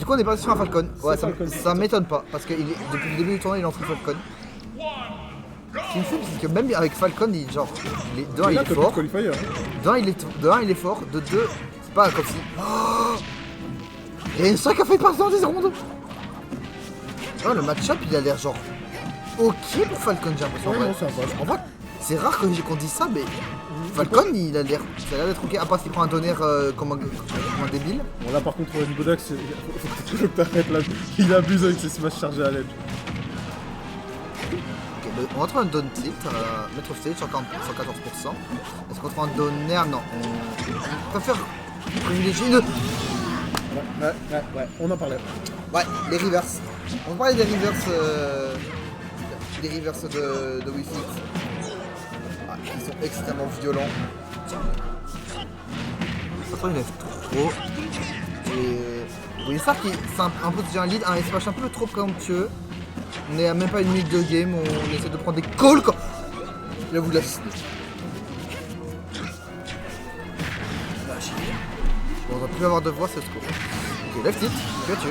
Du coup, on est parti sur un Falcon. Ouais, Falcon. ça m'étonne pas. Parce que depuis le début du tournoi, il en fait Falcon. Ce qui me fait, c'est que même avec Falcon, de 1, il est fort. De 1, il est fort. De 2, c'est pas comme si. Oh, il y a une strike qui a fait passer en 10 secondes. Oh, le match-up, il a l'air genre. Ok pour Falcon, j'ai l'impression. En fait, c'est rare qu'on dise ça, mais Falcon, ça a l'air d'être ok. À part s'il prend un donner comme un débile. Bon, là par contre, Nibodax, faut que t'arrêtes là. Il abuse avec ses smash chargés à l'aide. Ok, on va trouver un down tilt, mettre of stage 114%. Est-ce qu'on trouve un donner? Non, on préfère privilégier une. Ouais, on en parlait. Ouais, les reverse. On va parler des reverse. Des reverse de Wii Fit. Ah, ils sont extrêmement violents. Ça il lève trop. Et. Oui, ça qui c'est un peu déjà un lead, un smash un peu trop présomptueux. On est à même pas une minute de game, on essaie de prendre des calls quand. Là vous laisse. Bon, on va plus avoir de voix, c'est ce coup. Ok, left hit, tu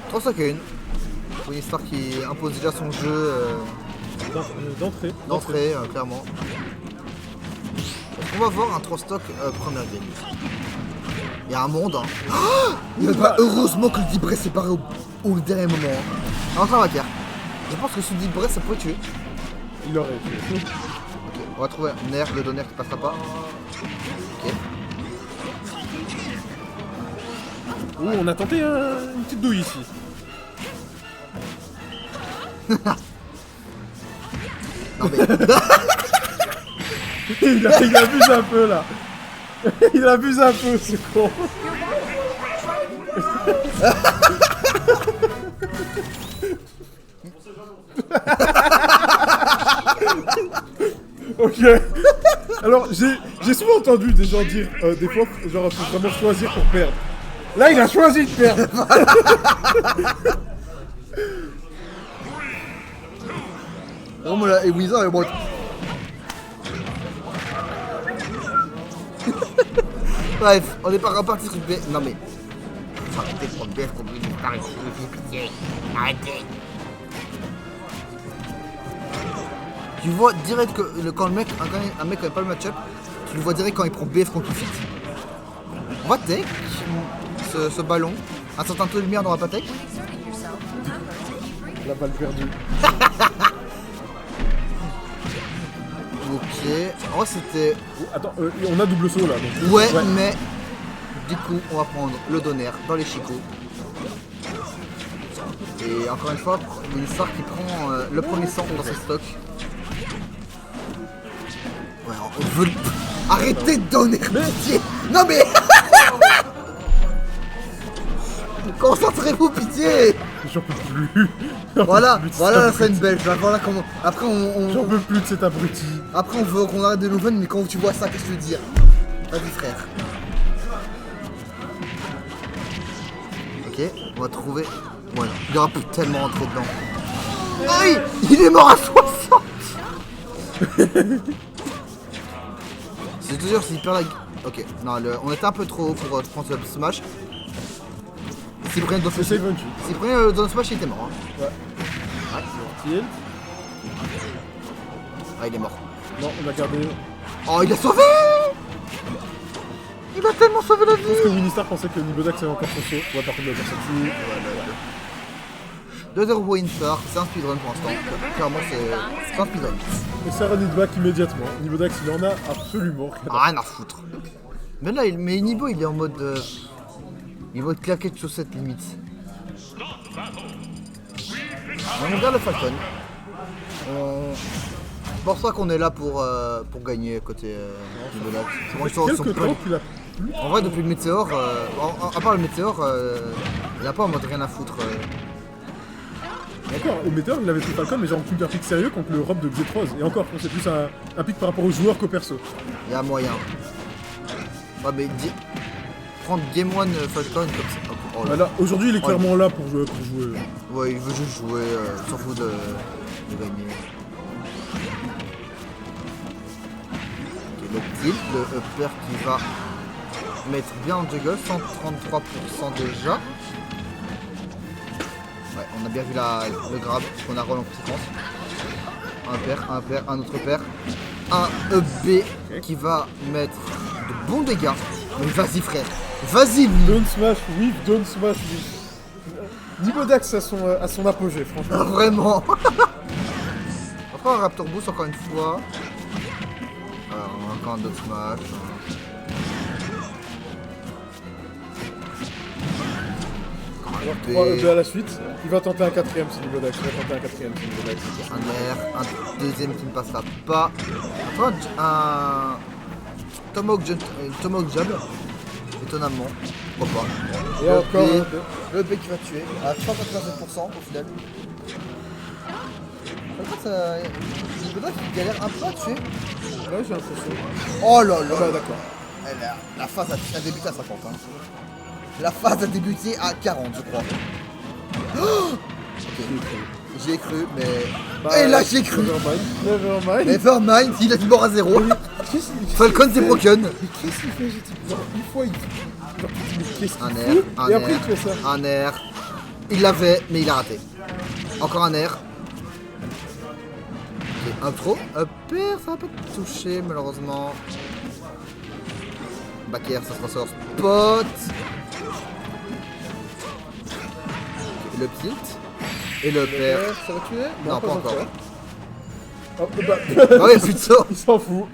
3 secondes. Pour une histoire qui impose déjà son jeu. D'entrée, clairement. Est-ce qu'on va voir un 3 stock première game? Il y a un monde. Hein. Oh, heureusement que le Dibré s'est barré au dernier moment. Hein. Alors ça va faire. Je pense que ce Dibré ça pourrait tuer. Il aurait tué. Ok, on va trouver un air, le donner qui passera pas. Ok. Ouh, on a tenté une petite douille ici. Non mais. il abuse un peu là. Il abuse un peu ce con. Ok. Alors j'ai souvent entendu des gens dire des fois genre faut vraiment choisir pour perdre. Là il a choisi de perdre. Oh là, et Wizard est bon. Bref, on est pas reparti sur B. Non mais. Arrêtez de prendre BF contre une par ici, pitié. Arrêtez. Tu vois direct que quand un mec n'a pas le match-up, tu le vois direct quand il prend BF contre le fit. On va tech ce ballon. Un certain taux de lumière dans la tech. La balle perdue. Ok. En vrai c'était. Attends, on a double saut là. Donc. Ouais, mais du coup on va prendre le donner dans les chicots. Et encore une fois, une star qui prend le premier sang dans ses stocks. Ouais, on veut le... Arrêtez de donner pitié. Non mais concentrez-vous, pitié. J'en peux plus. Voilà, ça serait une belle. Voilà comment. Après on. J'en peux plus de cet abruti. Après on veut qu'on arrête de l'oven, mais quand tu vois ça, qu'est-ce que tu veux dire? Vas-y frère. Ok, on va trouver. Voilà, il aura pu tellement rentrer dedans. Aïe, il est mort à 60. C'est toujours s'il perd la. Ok, non, on était un peu trop haut pour prendre ce smash. S'il prenait le Don Smash, il était mort. Hein. Ouais. Ah, il est mort. Non, on l'a gardé. Oh, il a sauvé. Il a tellement sauvé la vie. Je pense que Winistar pensait que Nibodax avait encore son saut. Ouais, par contre, il a pas sorti. 2-0 pour Winstar, c'est un speedrun pour l'instant. Clairement, c'est un speedrun. Et ça run it back immédiatement. Nibodax, il en a absolument rien à foutre. Mais là, mais Nibo, il est en mode. Il va te claquer de chaussettes limite. On regarde le Falcon. C'est pour ça qu'on est là pour gagner côté Nibodax. En vrai, depuis le Météore, à part le Météore, il n'a pas en mode rien à foutre. Encore, au Météore, il avait pris Falcon, mais genre un pic sérieux contre le Rob de Xetrose. Et encore, c'est plus un pic par rapport aux joueurs qu'au perso. Il y a moyen. Ouais, mais prendre Game 1 Falcon comme ça. Oh, là. Aujourd'hui, il est clairement là pour jouer. Ouais, il veut juste jouer, il s'en fout de gagner. Okay, le tilt, le upper qui va mettre bien en juggle, 133% déjà. On a bien vu le grab qu'on a roll en conséquence. Un pair, un autre pair. Un EB qui va mettre de bons dégâts. Mais vas-y frère, vas-y lui. Don't smash with, don't smash with. Niveau Dax à son apogée, franchement. Ah, vraiment. Encore un Raptor Boost encore une fois. Alors, encore un Dot Smash. Alors 3 EB à la suite. Il va tenter un quatrième si niveau Dax. Un air, un deuxième qui ne passera pas. Attends, un Tomahawk Jab. Étonnamment. Pourquoi pas. Et encore un le B qui va tuer à 187% au final. En fait, c'est peut-être qu'il galère un peu à tuer. Ouais, j'ai l'impression. Oh là là. Ah bah d'accord. La phase a débuté à 50. Hein. La phase a débuté à 40, je crois. Oh ok. J'y ai cru, mais... Bah, et là, j'y ai cru. Nevermind. Nevermind, il a du mort à 0. Falcon, c'est broken. Mais qu'est-ce qu'il fait? Genre, une fois, il... Genre, mais qu'est-ce qu'il Un fout? air, un Et après, air, il fait ça. un air. Il l'avait, mais il a raté. Encore un air. Ok, un trop. Un pair, ça va pas te toucher, malheureusement. Back air, ça se ressort. Spot. Le tilt. Et le pair. Ça va tuer? Non, pas encore. Hop, bah, Ah ouais, plus de saut. il s'en fout.